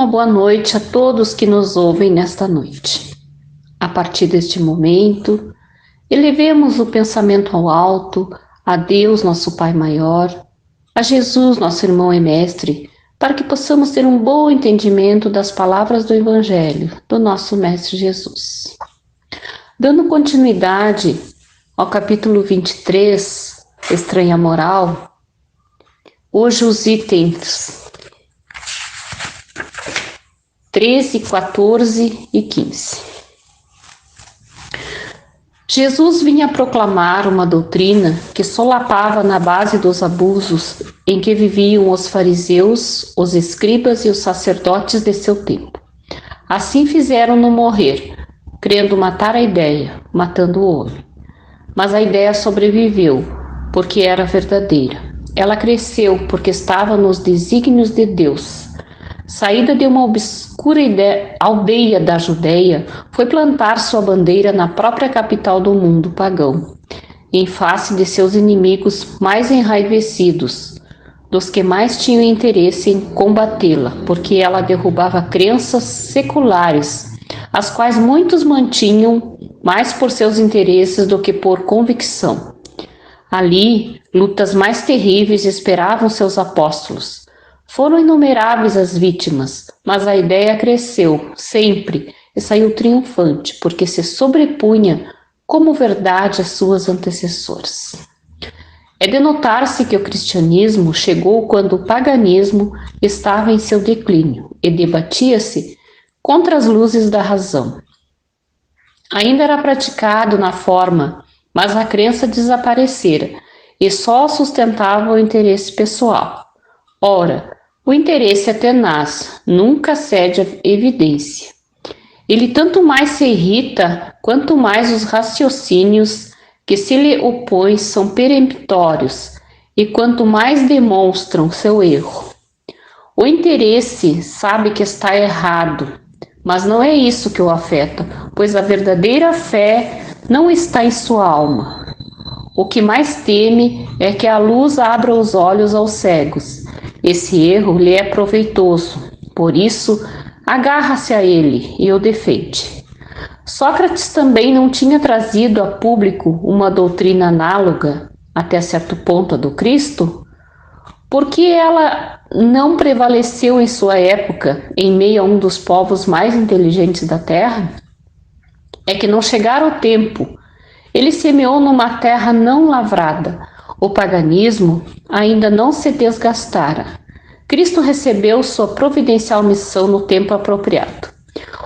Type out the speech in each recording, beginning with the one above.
Uma boa noite a todos que nos ouvem nesta noite. A partir deste momento, elevemos o pensamento ao alto, a Deus, nosso Pai maior, a Jesus, nosso irmão e mestre, para que possamos ter um bom entendimento das palavras do Evangelho do nosso Mestre Jesus. Dando continuidade ao capítulo 23, Estranha Moral, hoje os itens 13, 14 e 15. Jesus vinha proclamar uma doutrina que solapava na base dos abusos em que viviam os fariseus, os escribas e os sacerdotes de seu tempo. Assim fizeram-no morrer, querendo matar a ideia, matando o homem. Mas a ideia sobreviveu, porque era verdadeira. Ela cresceu porque estava nos desígnios de Deus. Saída de uma obscura aldeia da Judéia, foi plantar sua bandeira na própria capital do mundo pagão, em face de seus inimigos mais enraivecidos, dos que mais tinham interesse em combatê-la, porque ela derrubava crenças seculares, as quais muitos mantinham mais por seus interesses do que por convicção. Ali, lutas mais terríveis esperavam seus apóstolos. Foram inumeráveis as vítimas, mas a ideia cresceu, sempre, e saiu triunfante, porque se sobrepunha como verdade às suas antecessoras. É de notar-se que o cristianismo chegou quando o paganismo estava em seu declínio e debatia-se contra as luzes da razão. Ainda era praticado na forma, mas a crença desaparecera e só sustentava o interesse pessoal. Ora, o interesse é tenaz, nunca cede à evidência. Ele tanto mais se irrita, quanto mais os raciocínios que se lhe opõem são peremptórios, e quanto mais demonstram seu erro. O interesse sabe que está errado, mas não é isso que o afeta, pois a verdadeira fé não está em sua alma. O que mais teme é que a luz abra os olhos aos cegos. Esse erro lhe é proveitoso, por isso agarra-se a ele e o defende. Sócrates também não tinha trazido a público uma doutrina análoga, até certo ponto, a do Cristo, porque ela não prevaleceu em sua época, em meio a um dos povos mais inteligentes da terra? É que não chegara o tempo. Ele semeou numa terra não lavrada. O paganismo ainda não se desgastara. Cristo recebeu sua providencial missão no tempo apropriado.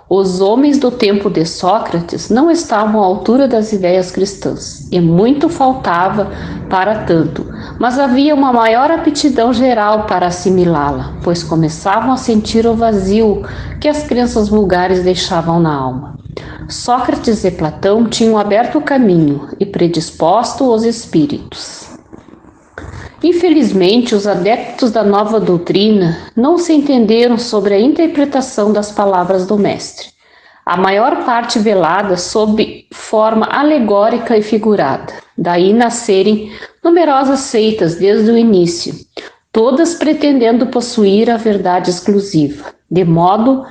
Os homens do tempo de Sócrates não estavam à altura das ideias cristãs, e muito faltava para tanto, mas havia uma maior aptidão geral para assimilá-la, pois começavam a sentir o vazio que as crenças vulgares deixavam na alma. Sócrates e Platão tinham aberto o caminho e predisposto os espíritos. Infelizmente, os adeptos da nova doutrina não se entenderam sobre a interpretação das palavras do mestre. A maior parte velada sob forma alegórica e figurada. Daí nascerem numerosas seitas desde o início, todas pretendendo possuir a verdade exclusiva, de modo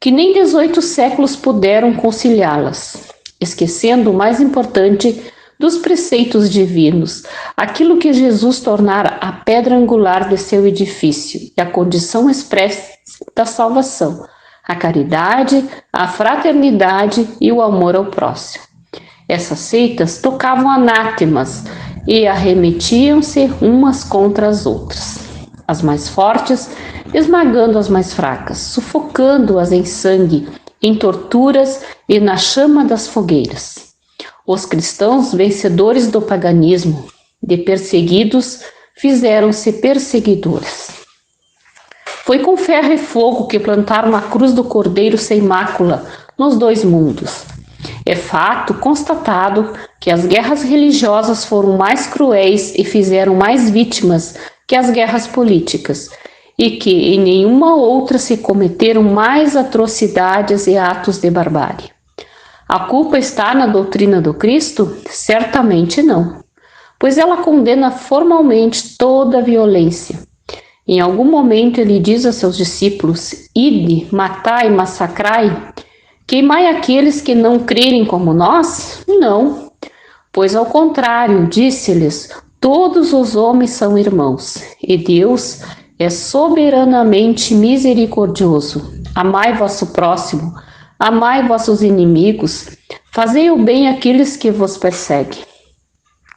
que nem 18 séculos puderam conciliá-las, esquecendo o mais importante dos preceitos divinos, aquilo que Jesus tornara a pedra angular de seu edifício e a condição expressa da salvação, a caridade, a fraternidade e o amor ao próximo. Essas seitas tocavam anátemas e arremetiam-se umas contra as outras, as mais fortes esmagando as mais fracas, sufocando-as em sangue, em torturas e na chama das fogueiras. Os cristãos, vencedores do paganismo, de perseguidos, fizeram-se perseguidores. Foi com ferro e fogo que plantaram a cruz do Cordeiro sem mácula nos dois mundos. É fato constatado que as guerras religiosas foram mais cruéis e fizeram mais vítimas que as guerras políticas, e que em nenhuma outra se cometeram mais atrocidades e atos de barbárie. A culpa está na doutrina do Cristo? Certamente não, pois ela condena formalmente toda a violência. Em algum momento ele diz a seus discípulos: Ide, matai, massacrai, queimai aqueles que não crerem como nós? Não, pois ao contrário, disse-lhes: todos os homens são irmãos, e Deus é soberanamente misericordioso. Amai vosso próximo, amai vossos inimigos, fazei o bem àqueles que vos perseguem.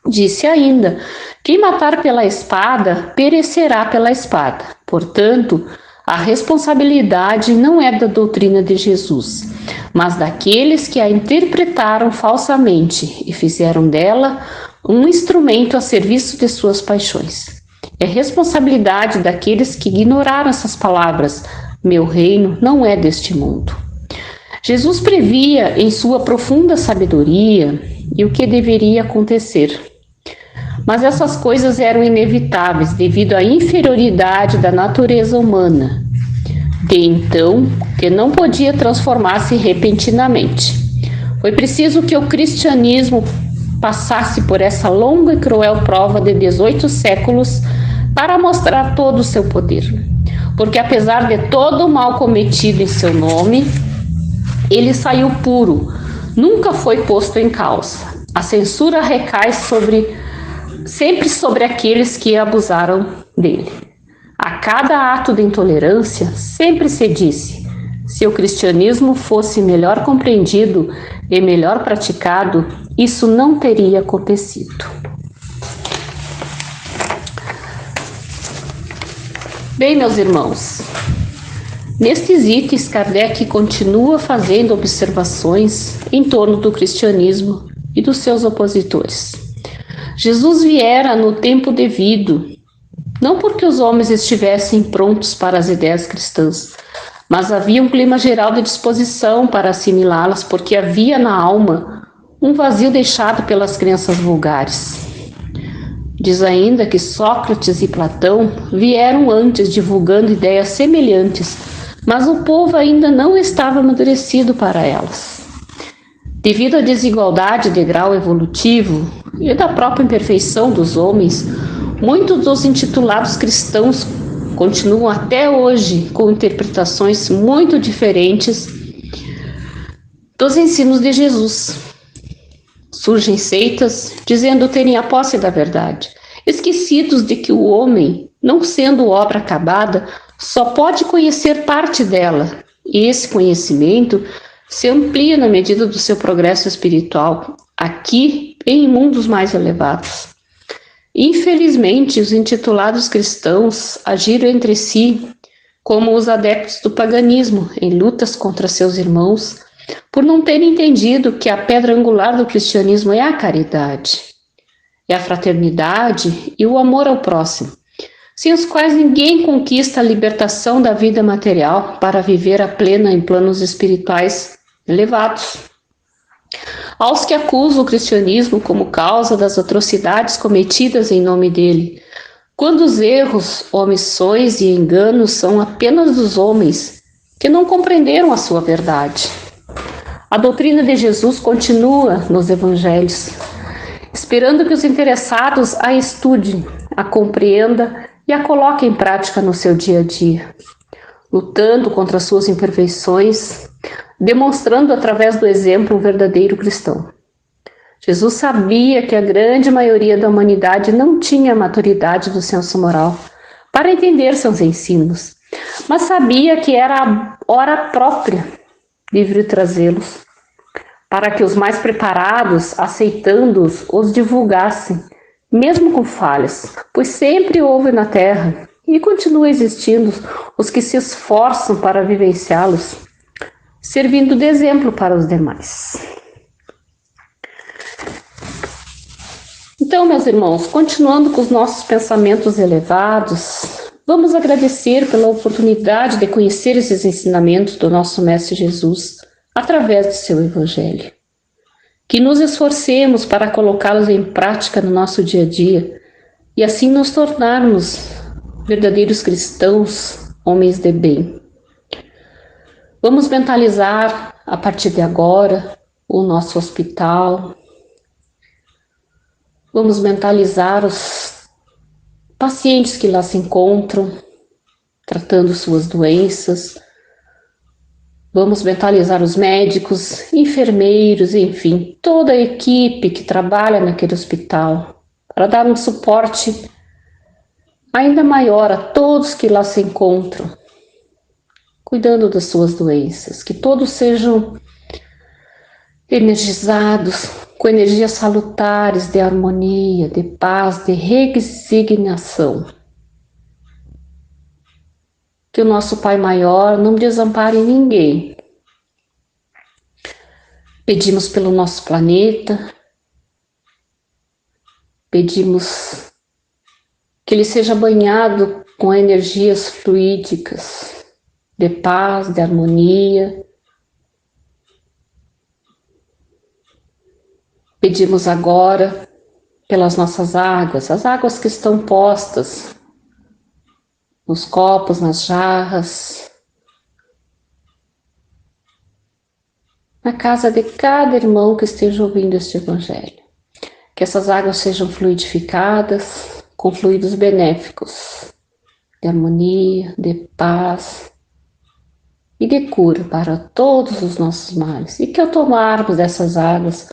Disse ainda: quem matar pela espada, perecerá pela espada. Portanto, a responsabilidade não é da doutrina de Jesus, mas daqueles que a interpretaram falsamente e fizeram dela um instrumento a serviço de suas paixões. É responsabilidade daqueles que ignoraram essas palavras: meu reino não é deste mundo. Jesus previa em sua profunda sabedoria e o que deveria acontecer. Mas essas coisas eram inevitáveis devido à inferioridade da natureza humana, de então, que não podia transformar-se repentinamente. Foi preciso que o cristianismo passasse por essa longa e cruel prova de 18 séculos para mostrar todo o seu poder. Porque apesar de todo o mal cometido em seu nome, ele saiu puro, nunca foi posto em causa. A censura recai sempre sobre aqueles que abusaram dele. A cada ato de intolerância, sempre se disse: se o cristianismo fosse melhor compreendido e melhor praticado, isso não teria acontecido. Bem, meus irmãos, nestes itens, Kardec continua fazendo observações em torno do cristianismo e dos seus opositores. Jesus viera no tempo devido, não porque os homens estivessem prontos para as ideias cristãs, mas havia um clima geral de disposição para assimilá-las, porque havia na alma um vazio deixado pelas crenças vulgares. Diz ainda que Sócrates e Platão vieram antes divulgando ideias semelhantes, mas o povo ainda não estava amadurecido para elas. Devido à desigualdade de grau evolutivo e da própria imperfeição dos homens, muitos dos intitulados cristãos continuam até hoje com interpretações muito diferentes dos ensinos de Jesus. Surgem seitas dizendo terem a posse da verdade, esquecidos de que o homem, não sendo obra acabada, só pode conhecer parte dela, e esse conhecimento se amplia na medida do seu progresso espiritual, aqui e em mundos mais elevados. Infelizmente, os intitulados cristãos agiram entre si como os adeptos do paganismo, em lutas contra seus irmãos, por não terem entendido que a pedra angular do cristianismo é a caridade, é a fraternidade e o amor ao próximo, sem os quais ninguém conquista a libertação da vida material para viver a plena em planos espirituais elevados. Aos que acusam o cristianismo como causa das atrocidades cometidas em nome dele, quando os erros, omissões e enganos são apenas dos homens que não compreenderam a sua verdade. A doutrina de Jesus continua nos evangelhos, esperando que os interessados a estudem, a compreendam e a coloquem em prática no seu dia a dia, lutando contra suas imperfeições, demonstrando através do exemplo um verdadeiro cristão. Jesus sabia que a grande maioria da humanidade não tinha a maturidade do senso moral para entender seus ensinos, mas sabia que era a hora própria de vir trazê-los, para que os mais preparados, aceitando-os, os divulgassem, mesmo com falhas, pois sempre houve na Terra e continua existindo os que se esforçam para vivenciá-los, servindo de exemplo para os demais. Então, meus irmãos, continuando com os nossos pensamentos elevados, vamos agradecer pela oportunidade de conhecer esses ensinamentos do nosso Mestre Jesus através de seu Evangelho. Que nos esforcemos para colocá-los em prática no nosso dia a dia e assim nos tornarmos verdadeiros cristãos, homens de bem. Vamos mentalizar a partir de agora o nosso hospital. Vamos mentalizar os pacientes que lá se encontram, tratando suas doenças. Vamos mentalizar os médicos, enfermeiros, enfim, toda a equipe que trabalha naquele hospital, para dar um suporte ainda maior a todos que lá se encontram, cuidando das suas doenças, que todos sejam energizados, com energias salutares de harmonia, de paz, de resignação. Que o nosso Pai Maior não desampare ninguém. Pedimos pelo nosso planeta, pedimos que ele seja banhado com energias fluídicas, de paz, de harmonia. Pedimos agora pelas nossas águas, as águas que estão postas nos copos, nas jarras, na casa de cada irmão que esteja ouvindo este Evangelho. Que essas águas sejam fluidificadas com fluidos benéficos, de harmonia, de paz e de cura para todos os nossos males. E que ao tomarmos dessas águas,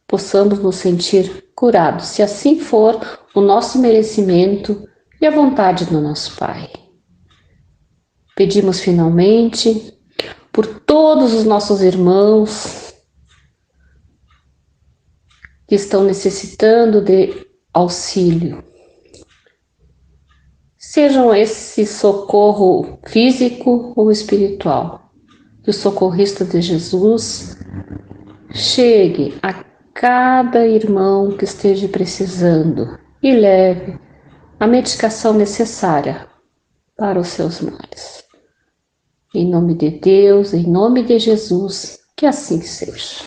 possamos nos sentir curados, se assim for o nosso merecimento e a vontade do nosso Pai. Pedimos finalmente por todos os nossos irmãos que estão necessitando de auxílio. Sejam esse socorro físico ou espiritual. Que o socorrista de Jesus chegue a cada irmão que esteja precisando e leve a medicação necessária para os seus males. Em nome de Deus, em nome de Jesus, que assim seja.